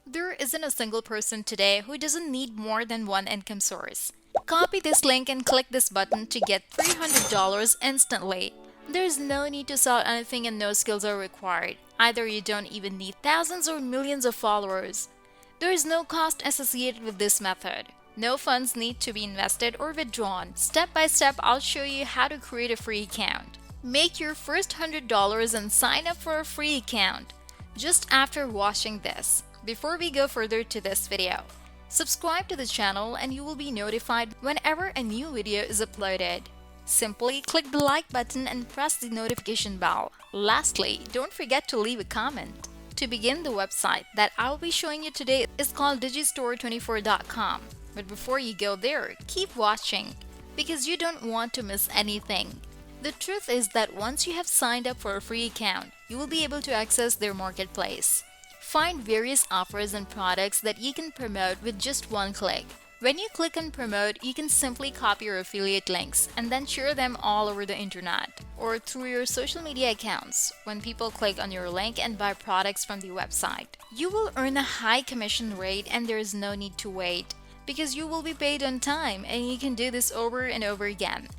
There isn't a single person today who doesn't need more than one income source. Copy this link and click this button to get $300 instantly. There's no need to sell anything and no skills are required. Either you don't even need thousands or millions of followers. There is no cost associated with this method. No funds need to be invested or withdrawn. Step by step, I'll show you how to create a free account. Make your first $100 and sign up for a free account just after watching this. Before we go further to this video, subscribe to the channel and you will be notified whenever a new video is uploaded. Simply click the like button and press the notification bell. Lastly, don't forget to leave a comment. To begin, the website that I'll be showing you today is called digistore24.com. But before you go there, keep watching because you don't want to miss anything. The truth is that once you have signed up for a free account, you will be able to access their marketplace. Find various offers and products that you can promote with just one click. When you click on promote, you can simply copy your affiliate links and then share them all over the internet or through your social media accounts. When people click on your link and buy products from the website, you will earn a high commission rate and there is no need to wait because you will be paid on time and you can do this over and over again.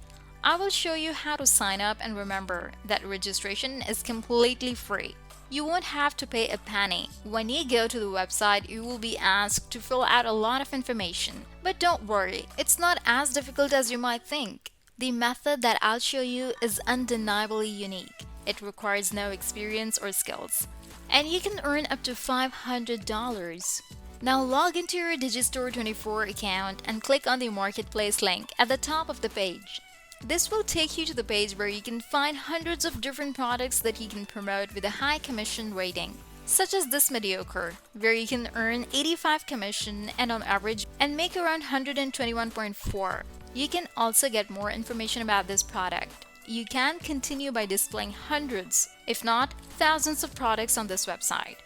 I will show you how to sign up and remember that registration is completely free. You won't have to pay a penny. When you go to the website, you will be asked to fill out a lot of information. But don't worry, it's not as difficult as you might think. The method that I'll show you is undeniably unique. It requires no experience or skills. And you can earn up to $500. Now log into your Digistore24 account and click on the marketplace link at the top of the page. This will take you to the page where you can find hundreds of different products that you can promote with a high commission rating, such as this mediocre, where you can earn 85 commission and on average and make around 121.4. You can also get more information about this product. You can continue by displaying hundreds, if not thousands of products on this website.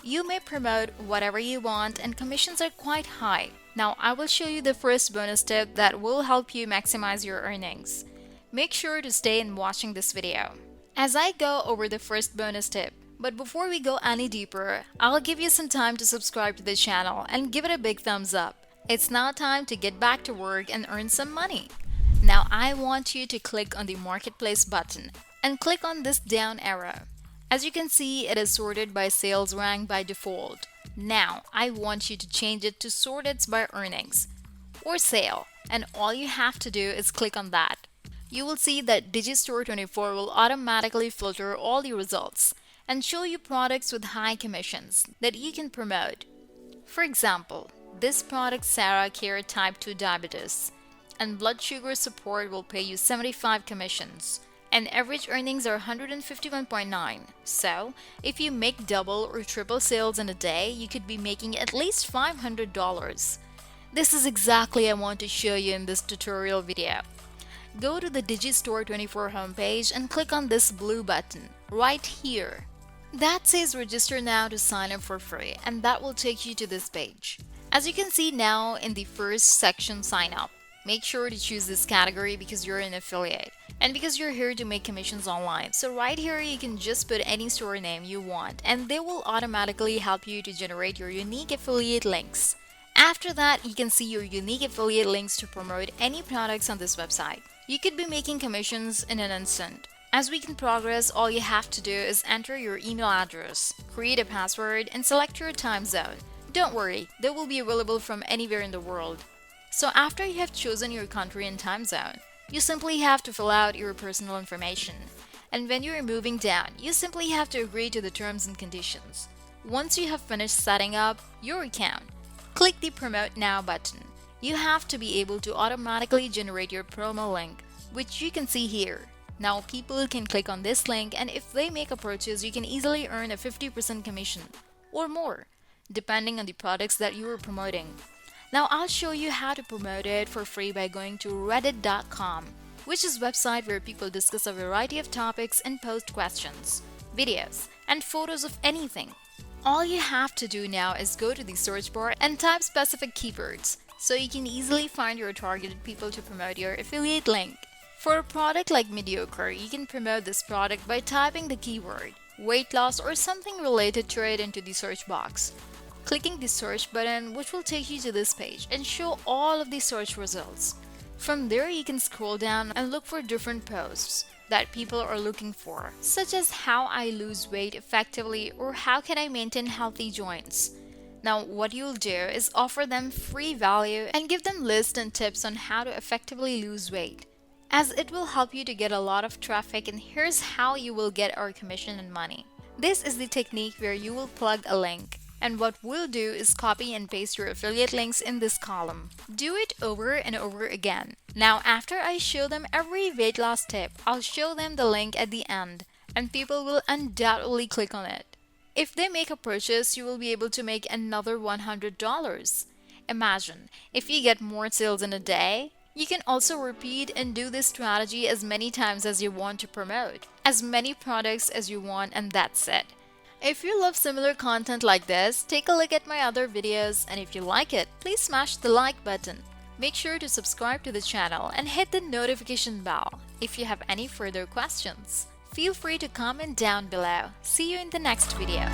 You may promote whatever you want and commissions are quite high. Now I will show you the first bonus tip that will help you maximize your earnings. Make sure to stay in watching this video as I go over the first bonus tip. But before we go any deeper, I'll give you some time to subscribe to the channel and give it a big thumbs up. It's now time to get back to work and earn some money. Now I want you to click on the marketplace button and click on this down arrow. As you can see, it is sorted by sales rank by default. Now, I want you to change it to sorted by earnings or sale, and all you have to do is click on that. You will see that Digistore24 will automatically filter all the results and show you products with high commissions that you can promote. For example, this product Sarah Care Type 2 Diabetes and blood sugar support will pay you 75 commissions. And average earnings are 151.9. So, if you make double or triple sales in a day, you could be making at least $500. This is exactly what I want to show you in this tutorial video. Go to the Digistore24 homepage and click on this blue button right here. That says register now to sign up for free, and that will take you to this page. As you can see now in the first section, sign up. Make sure to choose this category because you're an affiliate and because you're here to make commissions online. So right here you can just put any store name you want and they will automatically help you to generate your unique affiliate links. After that, you can see your unique affiliate links to promote any products on this website. You could be making commissions in an instant. As we can progress, all you have to do is enter your email address, create a password, and select your time zone. Don't worry, they will be available from anywhere in the world. So after you have chosen your country and time zone, you simply have to fill out your personal information. And when you are moving down, you simply have to agree to the terms and conditions. Once you have finished setting up your account, click the Promote Now button. You have to be able to automatically generate your promo link, which you can see here. Now people can click on this link and if they make a purchase, you can easily earn a 50% commission or more, depending on the products that you are promoting. Now I'll show you how to promote it for free by going to reddit.com, which is a website where people discuss a variety of topics and post questions, videos, and photos of anything. All you have to do now is go to the search bar and type specific keywords so you can easily find your targeted people to promote your affiliate link. For a product like mediocre, you can promote this product by typing the keyword weight loss or something related to it into the search box. clicking the search button, which will take you to this page and show all of the search results. From there, you can scroll down and look for different posts that people are looking for, such as how I lose weight effectively or how can I maintain healthy joints. Now, what you'll do is offer them free value and give them lists and tips on how to effectively lose weight, as it will help you to get a lot of traffic, and here's how you will get our commission and money. This is the technique where you will plug a link, and what we'll do is copy and paste your affiliate links in this column. Do it over and over again. Now, after I show them every weight loss tip, I'll show them the link at the end, and people will undoubtedly click on it. If they make a purchase, you will be able to make another $100. Imagine, if you get more sales in a day, you can also repeat and do this strategy as many times as you want to promote, as many products as you want, and that's it. If you love similar content like this, take a look at my other videos, and if you like it, please smash the like button. Make sure to subscribe to the channel and hit the notification bell. If you have any further questions, feel free to comment down below. See you in the next video.